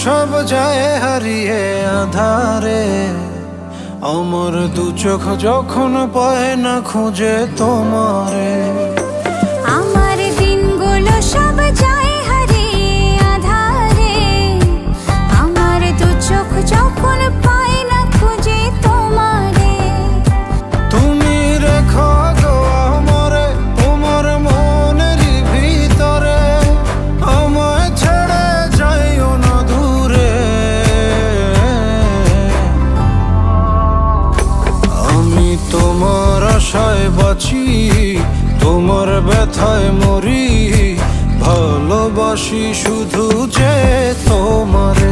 সব যায় হারিয়ে আধারে, আমার দু চোখ যখন পায় না খুঁজে তোমারে। আমার দিনগুলো সব যায় হারিয়ে আঁধারে, আমার দু চোখ যখন পায় না খুঁজে তোমারে। তুমি রেখো গো আমারে তোমার মনের ভিতরে, আমায় ছেড়ে যাইও না দূরে। আমি তোমার আশায় বাঁচি, তোমার ব্যথায় মরি, ভালোবাসি শুধু যে তোমারে।